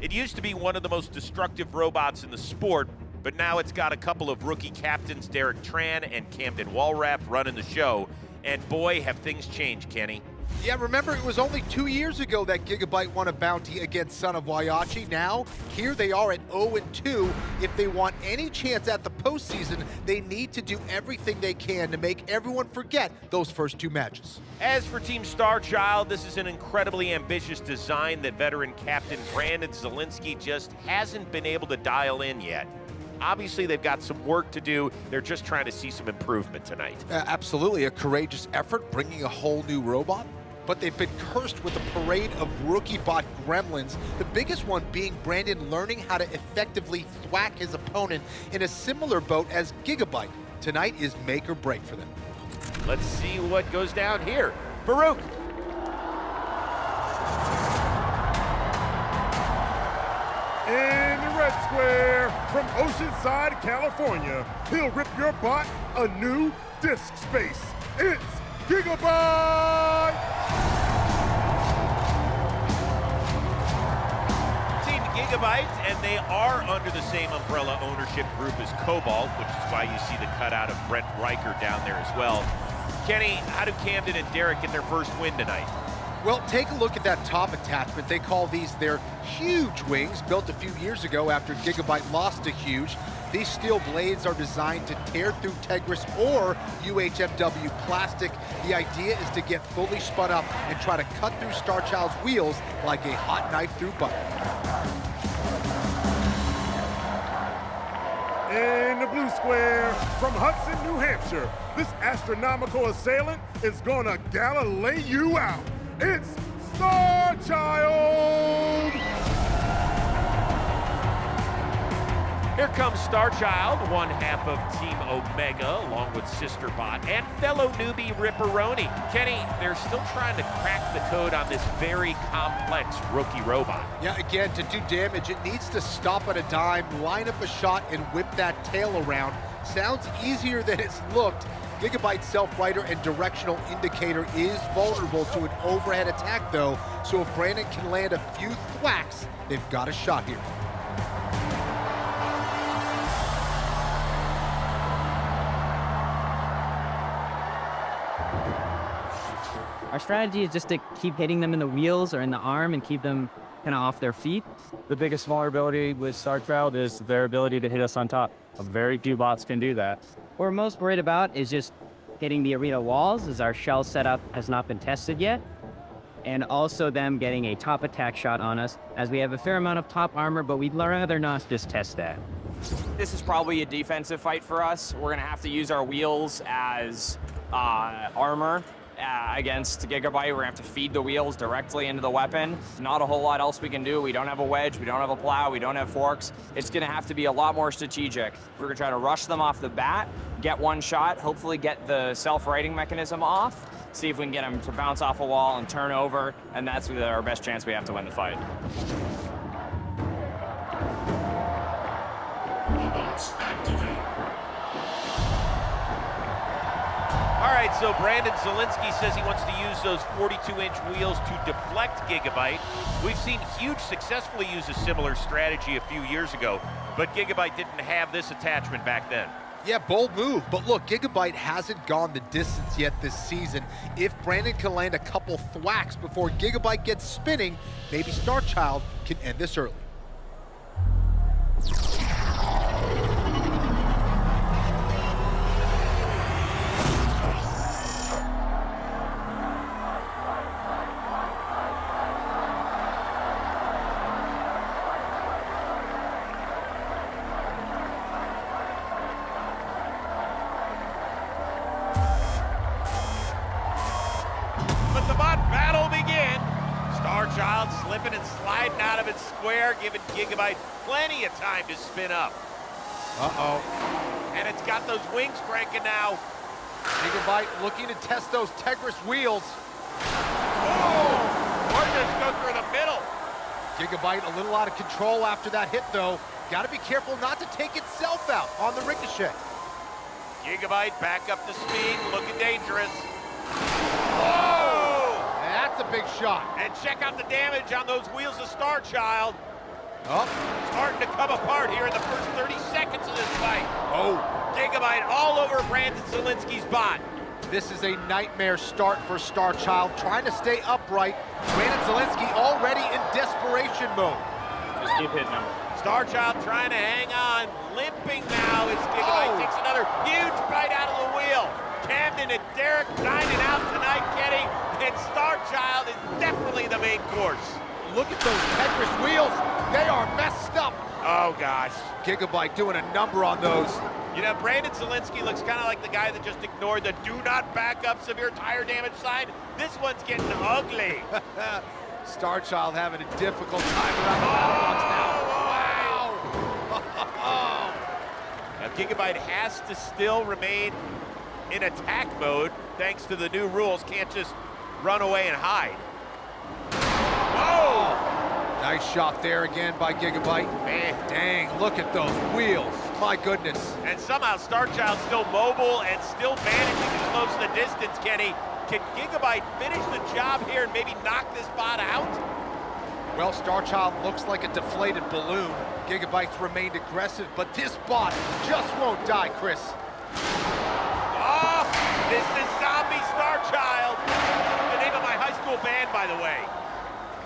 It used to be one of the most destructive robots in the sport, but now it's got a couple of rookie captains, Derek Tran and Camden Walraff, running the show. And boy, have things changed, Kenny. Yeah, remember it was only 2 years ago that Gigabyte won a bounty against Son of Waiachi. Now, here they are at 0-2. If they want any chance at the postseason, they need to do everything they can to make everyone forget those first 2 matches. As for Team Starchild, this is an incredibly ambitious design that veteran captain Brandon Zielinski just hasn't been able to dial in yet. Obviously, they've got some work to do. They're just trying to see some improvement tonight. Absolutely, a courageous effort, bringing a whole new robot. But they've been cursed with a parade of rookie bot gremlins, the biggest one being Brandon learning how to effectively thwack his opponent in a similar boat as Gigabyte. Tonight is make or break for them. Let's see what goes down here. Farouk. In the red square, from Oceanside, California, he'll rip your bot a new disk space. It's Gigabyte! Team Gigabyte, and they are under the same umbrella ownership group as Cobalt, which is why you see the cutout of Brent Riker down there as well. Kenny, how do Camden and Derek get their first win tonight? Well, take a look at that top attachment. They call these their huge wings, built a few years ago after Gigabyte lost to Huge. These steel blades are designed to tear through Tegris or UHMW plastic. The idea is to get fully spun up and try to cut through Starchild's wheels like a hot knife through butter. In the blue square, from Hudson, New Hampshire, this astronomical assailant is gonna Galileo you out. It's Starchild! Here comes Starchild, one half of Team Omega, along with Sister Bot and fellow newbie Ripperoni. Kenny, they're still trying to crack the code on this very complex rookie robot. Yeah, again, to do damage, it needs to stop at a dime, line up a shot, and whip that tail around. Sounds easier than it's looked. Gigabyte's self-rider and directional indicator is vulnerable to an overhead attack, though, so if Brandon can land a few thwacks, they've got a shot here. Our strategy is just to keep hitting them in the wheels or in the arm and keep them kind of off their feet. The biggest vulnerability with Starchild is their ability to hit us on top. Very few bots can do that. What we're most worried about is just hitting the arena walls, as our shell setup has not been tested yet, and also them getting a top attack shot on us, as we have a fair amount of top armor, but we'd rather not just test that. This is probably a defensive fight for us. We're gonna have to use our wheels as armor against Gigabyte. We're gonna have to feed the wheels directly into the weapon. Not a whole lot else we can do. We don't have a wedge, we don't have a plow, we don't have forks. It's gonna have to be a lot more strategic. We're gonna try to rush them off the bat, get one shot, hopefully get the self-righting mechanism off, see if we can get them to bounce off a wall and turn over, and that's our best chance we have to win the fight. All right, so Brandon Zielinski says he wants to use those 42-inch wheels to deflect Gigabyte. We've seen Huge successfully use a similar strategy a few years ago, but Gigabyte didn't have this attachment back then. Yeah, bold move, but look, Gigabyte hasn't gone the distance yet this season. If Brandon can land a couple thwacks before Gigabyte gets spinning, maybe Starchild can end this early. Starchild slipping and sliding out of its square, giving Gigabyte plenty of time to spin up. Uh-oh. And it's got those wings cranking now. Gigabyte looking to test those Tegris wheels. Oh! Or just go through the middle. Gigabyte a little out of control after that hit, though. Got to be careful not to take itself out on the ricochet. Gigabyte back up to speed, looking dangerous. Whoa! That's a big shot. And check out the damage on those wheels of Starchild. Oh. Starting to come apart here in the first 30 seconds of this fight. Oh. Gigabyte all over Brandon Zielinski's bot. This is a nightmare start for Starchild, trying to stay upright. Brandon Zielinski already in desperation mode. Just keep hitting him. Starchild trying to hang on, limping now as Gigabyte takes another huge bite out of the wheel. Camden and Derek dining out tonight, Kenny, and Starchild is definitely the main course. Look at those Tetris wheels. They are messed up. Oh, gosh. Gigabyte doing a number on those. You know, Brandon Zielinski looks kind of like the guy that just ignored the do not back up severe tire damage sign. This one's getting ugly. Starchild having a difficult time around the BattleBots now. Wow. Now, Gigabyte has to still remain in attack mode thanks to the new rules. Can't just run away and hide. Whoa! Nice shot there again by Gigabyte. Man. Dang, look at those wheels. My goodness. And somehow Starchild still mobile and still managing to close the distance, Kenny. Can Gigabyte finish the job here and maybe knock this bot out? Well, Starchild looks like a deflated balloon. Gigabyte's remained aggressive, but this bot just won't die, Chris. Oh, this is Zombie Starchild. The name of my high school band, by the way.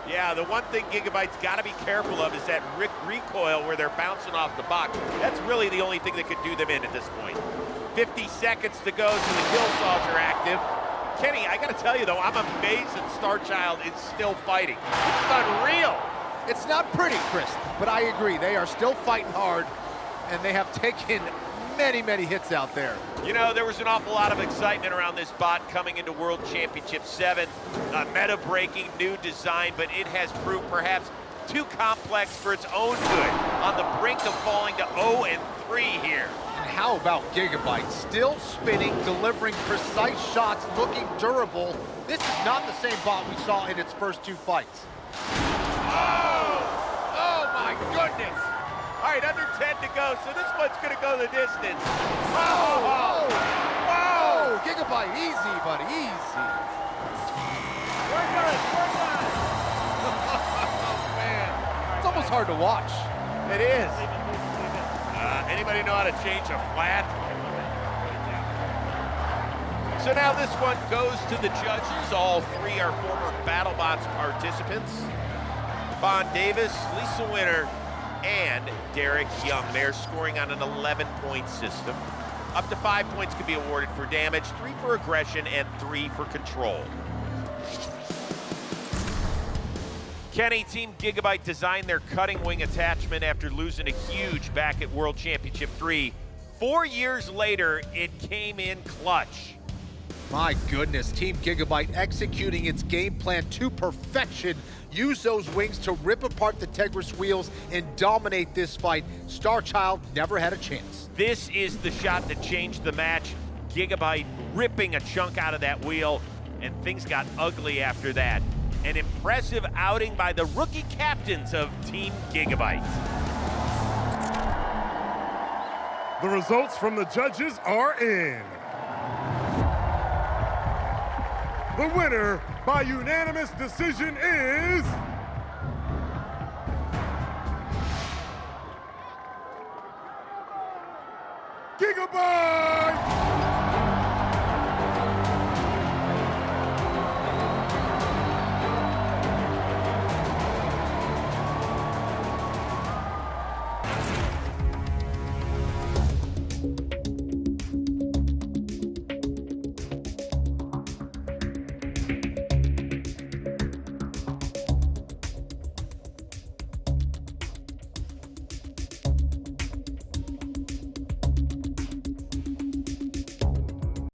Yeah, the one thing Gigabyte's got to be careful of is that recoil where they're bouncing off the box. That's really the only thing that could do them in at this point. 50 seconds to go, so the kill saws are active. Kenny, I got to tell you, though, I'm amazed that Starchild is still fighting. It's unreal. It's not pretty, Chris, but I agree. They are still fighting hard, and they have taken many, many hits out there. You know, there was an awful lot of excitement around this bot coming into World Championship 7. A meta-breaking new design, but it has proved perhaps too complex for its own good. On the brink of falling to 0-3 here. And how about Gigabyte? Still spinning, delivering precise shots, looking durable. This is not the same bot we saw in its first 2 fights. Oh my goodness. All right, under 10 to go, so this one's gonna go the distance. Whoa! Whoa! Gigabyte, easy, buddy, easy. We're good. Oh, man. It's almost hard to watch. It is. Anybody know how to change a flat? So now this one goes to the judges. All 3 are former BattleBots participants. Bond Davis, Lisa Winter, and Derek Young. They're scoring on an 11-point system. Up to 5 points can be awarded for damage, 3 for aggression, and 3 for control. Kenny, Team Gigabyte designed their cutting wing attachment after losing a huge back at World Championship 3. 4 years later, it came in clutch. My goodness, Team Gigabyte executing its game plan to perfection. Use those wings to rip apart the Tegris wheels and dominate this fight. Starchild never had a chance. This is the shot that changed the match. Gigabyte ripping a chunk out of that wheel, and things got ugly after that. An impressive outing by the rookie captains of Team Gigabyte. The results from the judges are in. The winner by unanimous decision is... Gigabyte!